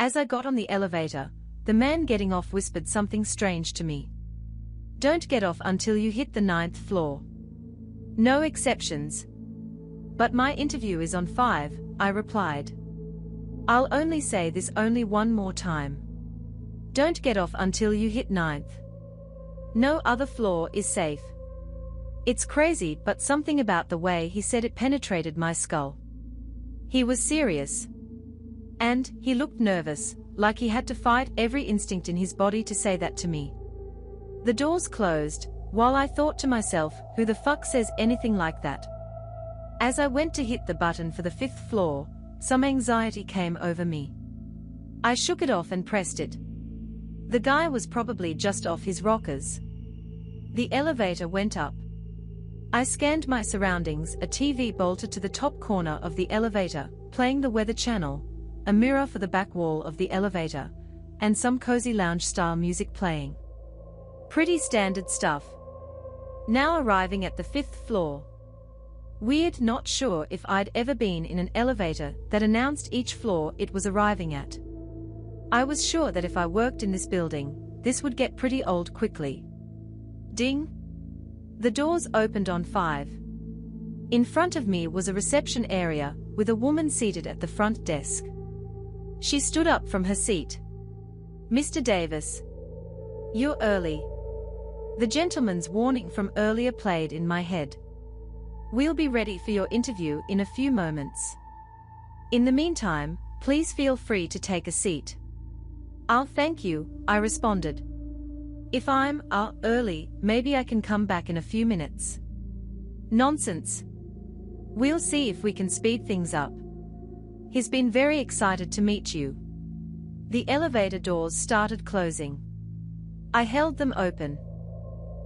As I got on the elevator, the man getting off whispered something strange to me. "Don't get off until you hit the 9th floor. No exceptions." "But my interview is on 5, I replied. "I'll only say this only one more time. Don't get off until you hit 9th. No other floor is safe." It's crazy, but something about the way he said it penetrated my skull. He was serious. And he looked nervous, like he had to fight every instinct in his body to say that to me. The doors closed, while I thought to myself, who the fuck says anything like that? As I went to hit the button for the 5th floor, some anxiety came over me. I shook it off and pressed it. The guy was probably just off his rockers. The elevator went up. I scanned my surroundings, a TV bolted to the top corner of the elevator, playing the Weather Channel, a mirror for the back wall of the elevator, and some cozy lounge-style music playing. Pretty standard stuff. Now arriving at the 5th floor. Weird, not sure if I'd ever been in an elevator that announced each floor it was arriving at. I was sure that if I worked in this building, this would get pretty old quickly. Ding! The doors opened on 5. In front of me was a reception area, with a woman seated at the front desk. She stood up from her seat. "Mr. Davis. You're early." The gentleman's warning from earlier played in my head. "We'll be ready for your interview in a few moments. In the meantime, please feel free to take a seat." "I'll thank you," I responded. "If I'm early, maybe I can come back in a few minutes." "Nonsense. We'll see if we can speed things up. He's been very excited to meet you." The elevator doors started closing. I held them open.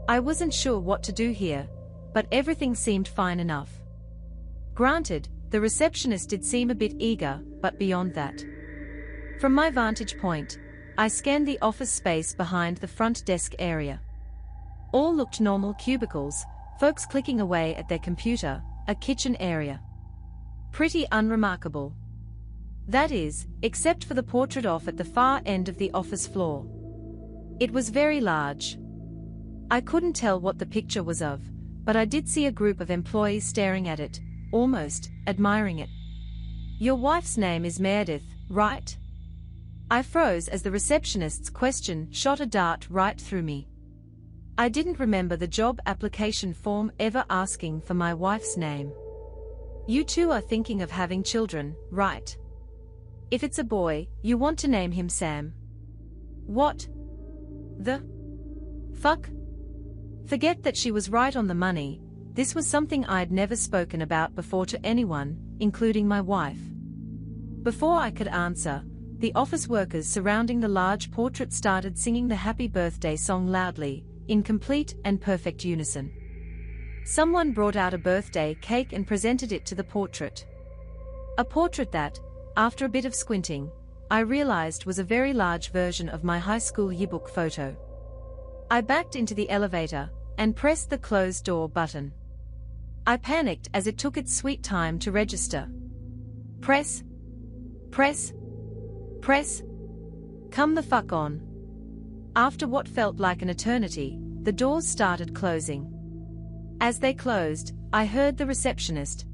I wasn't sure what to do here, but everything seemed fine enough. Granted, the receptionist did seem a bit eager, but beyond that. From my vantage point, I scanned the office space behind the front desk area. All looked normal cubicles, folks clicking away at their computer, a kitchen area. Pretty unremarkable. That is, except for the portrait off at the far end of the office floor. It was very large. I couldn't tell what the picture was of, but I did see a group of employees staring at it, almost admiring it. "Your wife's name is Meredith, right?" I froze as the receptionist's question shot a dart right through me. I didn't remember the job application form ever asking for my wife's name. "You two are thinking of having children, right? If it's a boy, you want to name him Sam." "What the fuck?" Forget that she was right on the money. This was something I'd never spoken about before to anyone, including my wife. Before I could answer, the office workers surrounding the large portrait started singing the happy birthday song loudly, in complete and perfect unison. Someone brought out a birthday cake and presented it to the portrait. A portrait that, after a bit of squinting, I realized was a very large version of my high school yearbook photo. I backed into the elevator and pressed the closed door button. I panicked as it took its sweet time to register. Press. Press. Press. Come the fuck on. After what felt like an eternity, the doors started closing. As they closed, I heard the receptionist.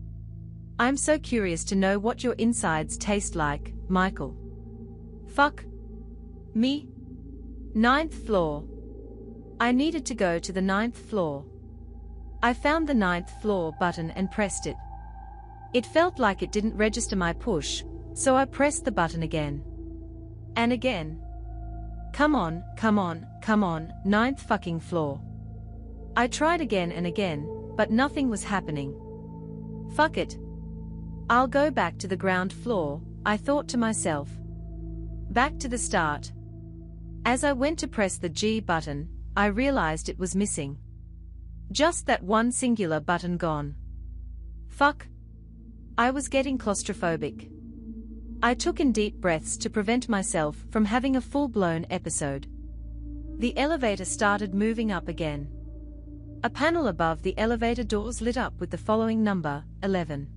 "I'm so curious to know what your insides taste like, Michael." "Fuck me. 9th floor." I needed to go to the 9th floor. I found the 9th floor button and pressed it. It felt like it didn't register my push, so I pressed the button again. And again. Come on, come on, come on, 9th fucking floor. I tried again and again, but nothing was happening. Fuck it. I'll go back to the ground floor, I thought to myself. Back to the start. As I went to press the G button, I realized it was missing. Just that one singular button gone. Fuck. I was getting claustrophobic. I took in deep breaths to prevent myself from having a full-blown episode. The elevator started moving up again. A panel above the elevator doors lit up with the following number, 11.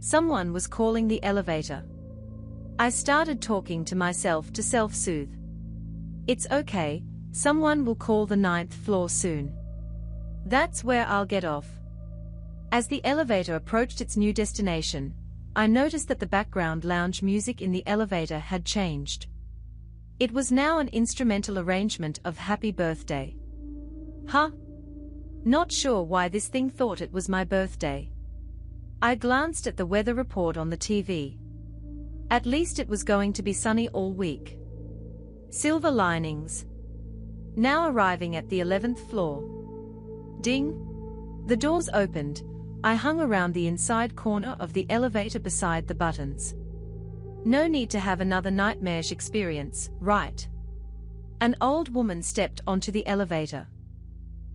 Someone was calling the elevator. I started talking to myself to self-soothe. It's okay, someone will call the 9th floor soon. That's where I'll get off. As the elevator approached its new destination, I noticed that the background lounge music in the elevator had changed. It was now an instrumental arrangement of Happy Birthday. Huh? Not sure why this thing thought it was my birthday. I glanced at the weather report on the TV. At least it was going to be sunny all week. Silver linings. Now arriving at the 11th floor. Ding! The doors opened. I hung around the inside corner of the elevator beside the buttons. No need to have another nightmarish experience, right? An old woman stepped onto the elevator.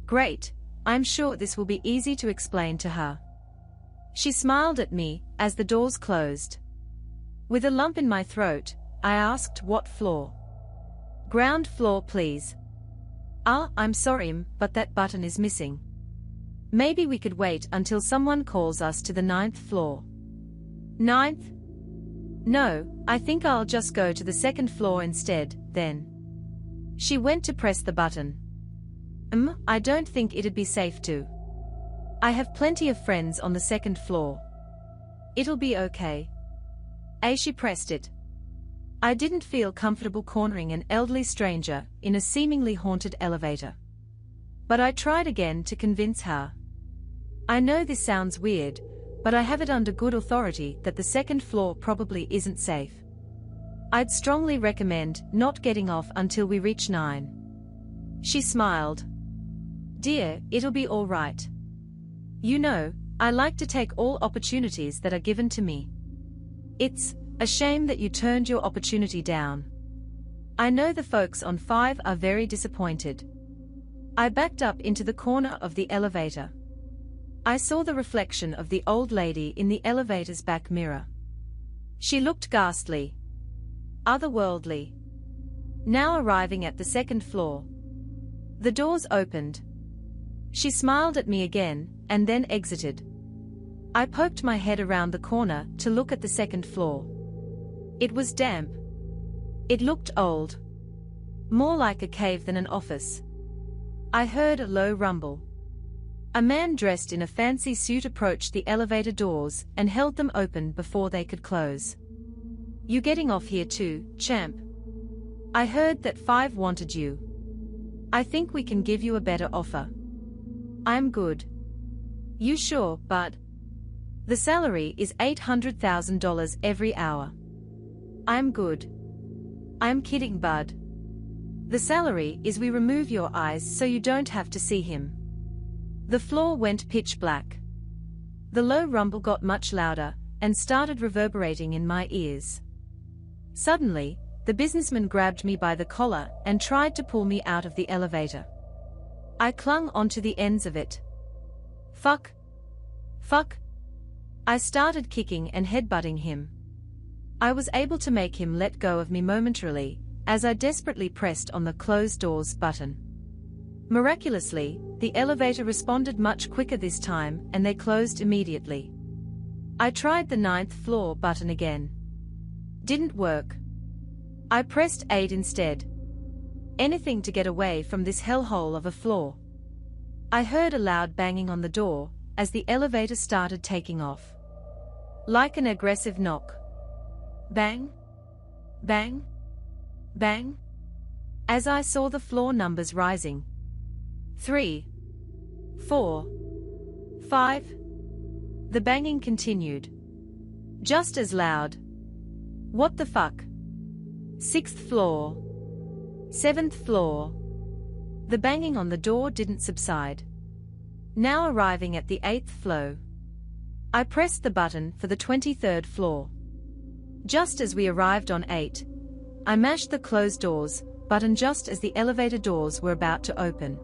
Great, I'm sure this will be easy to explain to her. She smiled at me as the doors closed. With a lump in my throat, I asked what floor. Ground floor, please. I'm sorry, but that button is missing. Maybe we could wait until someone calls us to the 9th floor. 9th? No, I think I'll just go to the 2nd floor instead, then. She went to press the button. I don't think it'd be safe to. I have plenty of friends on the 2nd floor. It'll be okay. She pressed it. I didn't feel comfortable cornering an elderly stranger in a seemingly haunted elevator. But I tried again to convince her. I know this sounds weird, but I have it under good authority that the 2nd floor probably isn't safe. I'd strongly recommend not getting off until we reach 9. She smiled. Dear, it'll be all right. You know, I like to take all opportunities that are given to me. It's a shame that you turned your opportunity down. I know the folks on 5 are very disappointed. I backed up into the corner of the elevator. I saw the reflection of the old lady in the elevator's back mirror. She looked ghastly. Otherworldly. Now arriving at the 2nd floor. The doors opened. She smiled at me again, and then exited. I poked my head around the corner to look at the 2nd floor. It was damp. It looked old. More like a cave than an office. I heard a low rumble. A man dressed in a fancy suit approached the elevator doors and held them open before they could close. You getting off here too, champ? I heard that 5 wanted you. I think we can give you a better offer. I'm good. You sure, bud? The salary is $800,000 every hour. I'm good. I'm kidding, bud. The salary is we remove your eyes so you don't have to see him. The floor went pitch black. The low rumble got much louder and started reverberating in my ears. Suddenly, the businessman grabbed me by the collar and tried to pull me out of the elevator. I clung onto the ends of it. Fuck. Fuck. I started kicking and headbutting him. I was able to make him let go of me momentarily, as I desperately pressed on the closed doors button. Miraculously, the elevator responded much quicker this time and they closed immediately. I tried the 9th floor button again. Didn't work. I pressed 8 instead. Anything to get away from this hellhole of a floor. I heard a loud banging on the door as the elevator started taking off. Like an aggressive knock. Bang. Bang. Bang. As I saw the floor numbers rising. 3, 4, 5. The banging continued. Just as loud. What the fuck? 6th floor. 7th floor. The banging on the door didn't subside. Now arriving at the 8th floor. I pressed the button for the 23rd floor. Just as we arrived on 8, I mashed the closed doors button just as the elevator doors were about to open.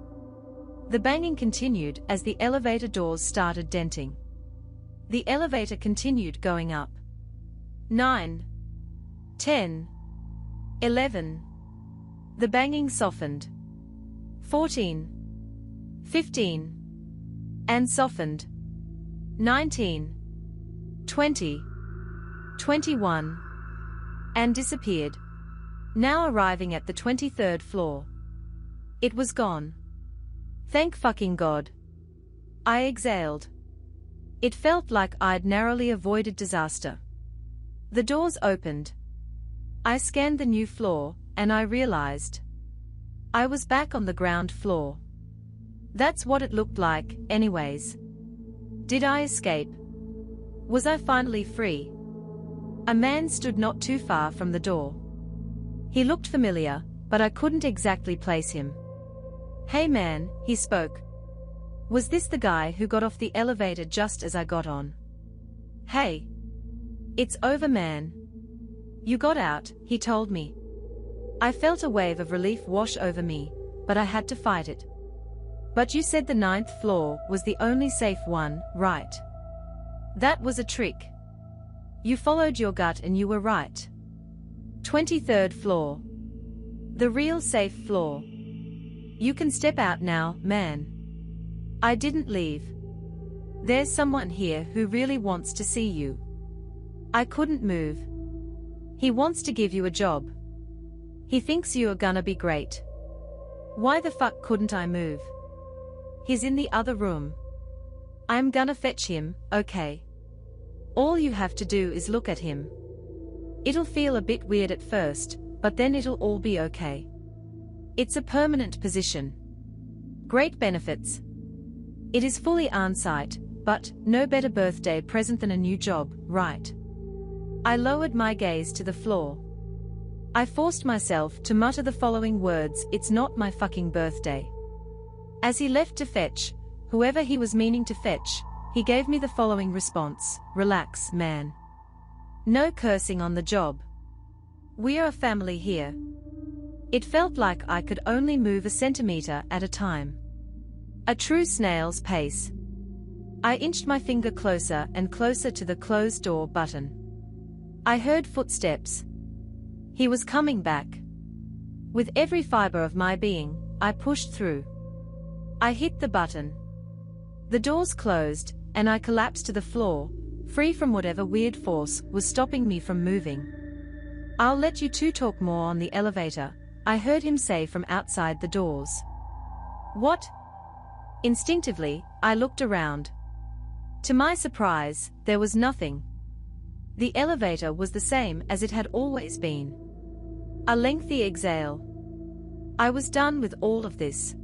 The banging continued as the elevator doors started denting. The elevator continued going up. 9, 10, 11. The banging softened. 14, 15. And softened. 19, 20, 21, and disappeared. Now arriving at the 23rd floor. It was gone. Thank fucking God. I exhaled. It felt like I'd narrowly avoided disaster. The doors opened. I scanned the new floor, and I realized I was back on the ground floor. That's what it looked like, anyways. Did I escape? Was I finally free? A man stood not too far from the door. He looked familiar, but I couldn't exactly place him. Hey man, he spoke. Was this the guy who got off the elevator just as I got on? Hey. It's over, man. You got out, he told me. I felt a wave of relief wash over me, but I had to fight it. But you said the 9th floor was the only safe one, right? That was a trick. You followed your gut and you were right. 23rd floor. The real safe floor. You can step out now, man. I didn't leave. There's someone here who really wants to see you. I couldn't move. He wants to give you a job. He thinks you're gonna be great. Why the fuck couldn't I move? He's in the other room. I'm gonna fetch him, okay? All you have to do is look at him. It'll feel a bit weird at first, but then it'll all be okay. It's a permanent position. Great benefits. It is fully on-site, but no better birthday present than a new job, right? I lowered my gaze to the floor. I forced myself to mutter the following words: it's not my fucking birthday. As he left to fetch whoever he was meaning to fetch, he gave me the following response: relax, man. No cursing on the job. We're a family here. It felt like I could only move a centimeter at a time. A true snail's pace. I inched my finger closer and closer to the closed door button. I heard footsteps. He was coming back. With every fiber of my being, I pushed through. I hit the button. The doors closed, and I collapsed to the floor, free from whatever weird force was stopping me from moving. I'll let you two talk more on the elevator, I heard him say from outside the doors. What? Instinctively, I looked around. To my surprise, there was nothing. The elevator was the same as it had always been. A lengthy exhale. I was done with all of this.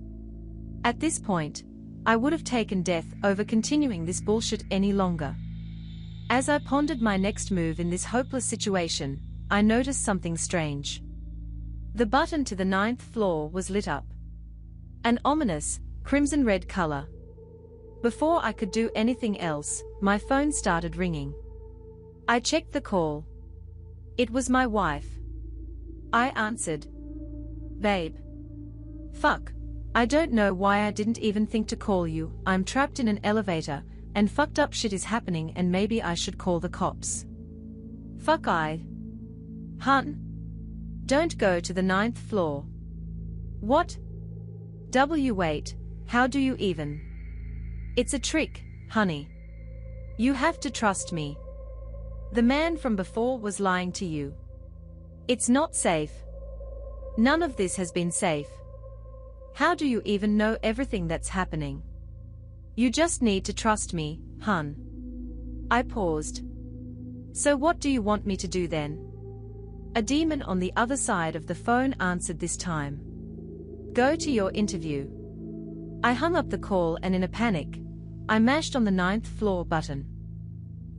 At this point, I would have taken death over continuing this bullshit any longer. As I pondered my next move in this hopeless situation, I noticed something strange. The button to the 9th floor was lit up. An ominous, crimson-red color. Before I could do anything else, my phone started ringing. I checked the call. It was my wife. I answered. Babe. Fuck. I don't know why I didn't even think to call you. I'm trapped in an elevator, and fucked up shit is happening, and maybe I should call the cops. Fuck I. Hun. Don't go to the 9th floor. What? Wait, how do you even? It's a trick, honey. You have to trust me. The man from before was lying to you. It's not safe. None of this has been safe. How do you even know everything that's happening? You just need to trust me, hun. I paused. So what do you want me to do then? A demon on the other side of the phone answered this time. Go to your interview. I hung up the call and in a panic, I mashed on the 9th floor button.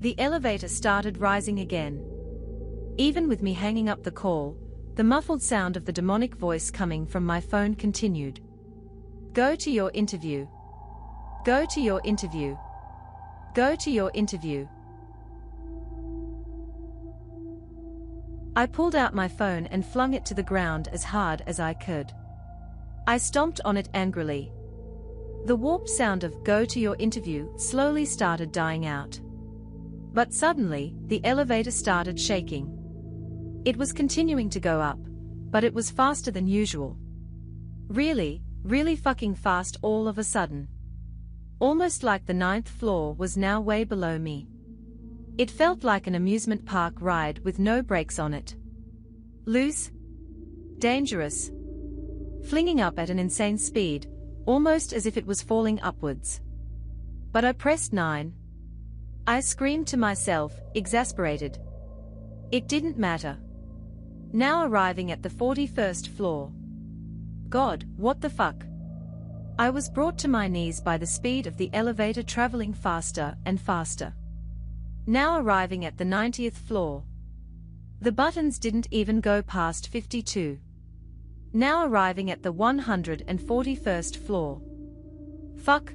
The elevator started rising again. Even with me hanging up the call, the muffled sound of the demonic voice coming from my phone continued. Go to your interview. Go to your interview. Go to your interview. I pulled out my phone and flung it to the ground as hard as I could. I stomped on it angrily. The warped sound of "go to your interview" slowly started dying out. But suddenly, the elevator started shaking. It was continuing to go up, but it was faster than usual. Really, really fucking fast all of a sudden. Almost like the 9th floor was now way below me. It felt like an amusement park ride with no brakes on it. Loose. Dangerous. Flinging up at an insane speed, almost as if it was falling upwards. But I pressed 9. I screamed to myself, exasperated. It didn't matter. Now arriving at the 41st floor. God, what the fuck? I was brought to my knees by the speed of the elevator traveling faster and faster. Now arriving at the 90th floor. The buttons didn't even go past 52. Now arriving at the 141st floor. Fuck.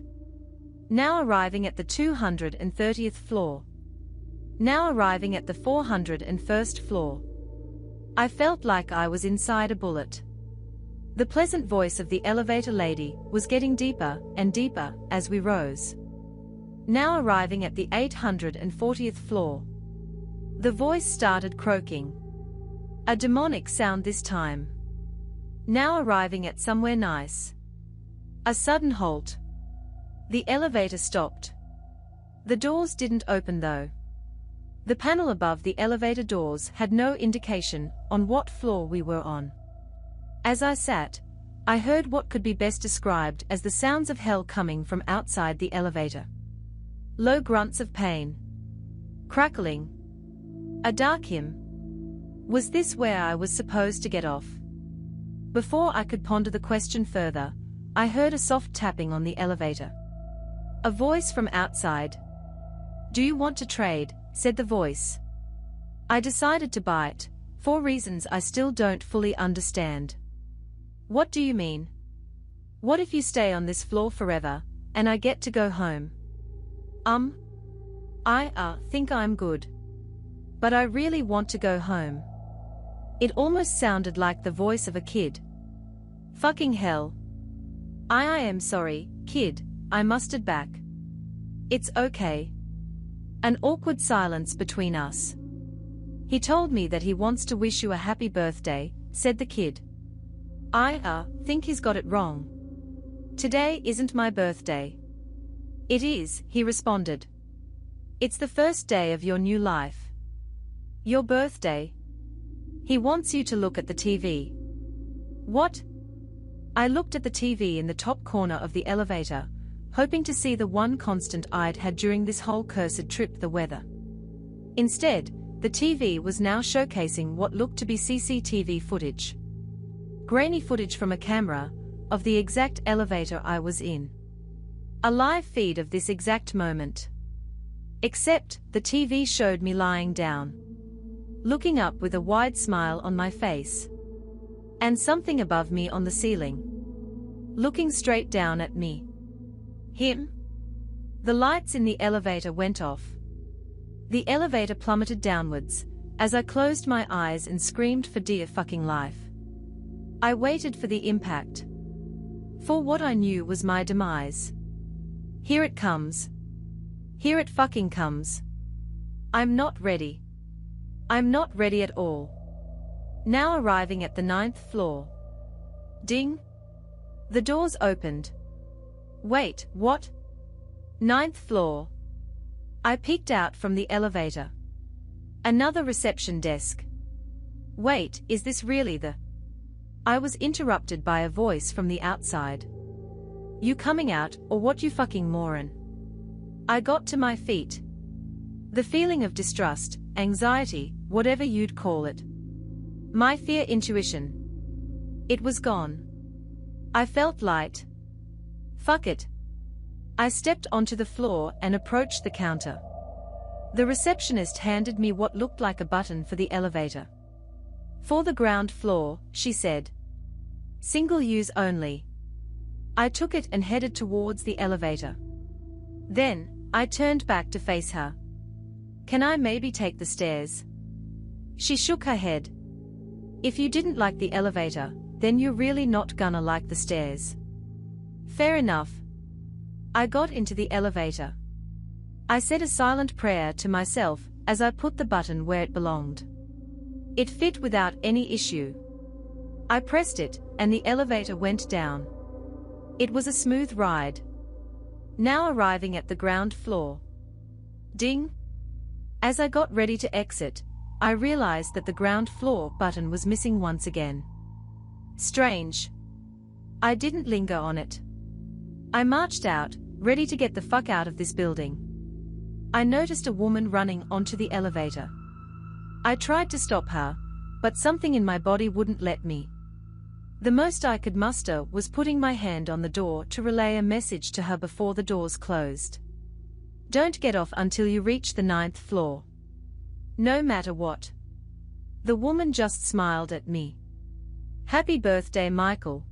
Now arriving at the 230th floor. Now arriving at the 401st floor. I felt like I was inside a bullet. The pleasant voice of the elevator lady was getting deeper and deeper as we rose. Now arriving at the 840th floor. The voice started croaking. A demonic sound this time. Now arriving at somewhere nice. A sudden halt. The elevator stopped. The doors didn't open though. The panel above the elevator doors had no indication on what floor we were on. As I sat, I heard what could be best described as the sounds of hell coming from outside the elevator. Low grunts of pain. Crackling. A dark hymn. Was this where I was supposed to get off? Before I could ponder the question further, I heard a soft tapping on the elevator. A voice from outside. "Do you want to trade?" said the voice. I decided to bite, for reasons I still don't fully understand. What do you mean? What if you stay on this floor forever, and I get to go home? I think I'm good. But I really want to go home. It almost sounded like the voice of a kid. Fucking hell. I am sorry, kid, I mustered back. It's okay. An awkward silence between us. He told me that he wants to wish you a happy birthday, said the kid. I think he's got it wrong. Today isn't my birthday. It is, he responded. It's the first day of your new life. Your birthday. He wants you to look at the TV. What? I looked at the TV in the top corner of the elevator, hoping to see the one constant I'd had during this whole cursed trip, the weather. Instead, the TV was now showcasing what looked to be CCTV footage. Grainy footage from a camera, of the exact elevator I was in. A live feed of this exact moment. Except, the TV showed me lying down. Looking up with a wide smile on my face. And something above me on the ceiling. Looking straight down at me. Him? The lights in the elevator went off. The elevator plummeted downwards, as I closed my eyes and screamed for dear fucking life. I waited for the impact. For what I knew was my demise. Here it comes. Here it fucking comes. I'm not ready. I'm not ready at all. Now arriving at the 9th floor. Ding. The doors opened. Wait, what? 9th floor. I peeked out from the elevator. Another reception desk. Wait, is this really the... I was interrupted by a voice from the outside. You coming out, or what, you fucking moron? I got to my feet. The feeling of distrust, anxiety, whatever you'd call it. My fear intuition. It was gone. I felt light. Fuck it. I stepped onto the floor and approached the counter. The receptionist handed me what looked like a button for the elevator. For the ground floor, she said. Single use only. I took it and headed towards the elevator. Then, I turned back to face her. Can I maybe take the stairs? She shook her head. If you didn't like the elevator, then you're really not gonna like the stairs. Fair enough. I got into the elevator. I said a silent prayer to myself as I put the button where it belonged. It fit without any issue. I pressed it, and the elevator went down. It was a smooth ride. Now arriving at the ground floor. Ding. As I got ready to exit, I realized that the ground floor button was missing once again. Strange. I didn't linger on it. I marched out, ready to get the fuck out of this building. I noticed a woman running onto the elevator. I tried to stop her, but something in my body wouldn't let me. The most I could muster was putting my hand on the door to relay a message to her before the doors closed. Don't get off until you reach the 9th floor. No matter what. The woman just smiled at me. Happy birthday, Michael.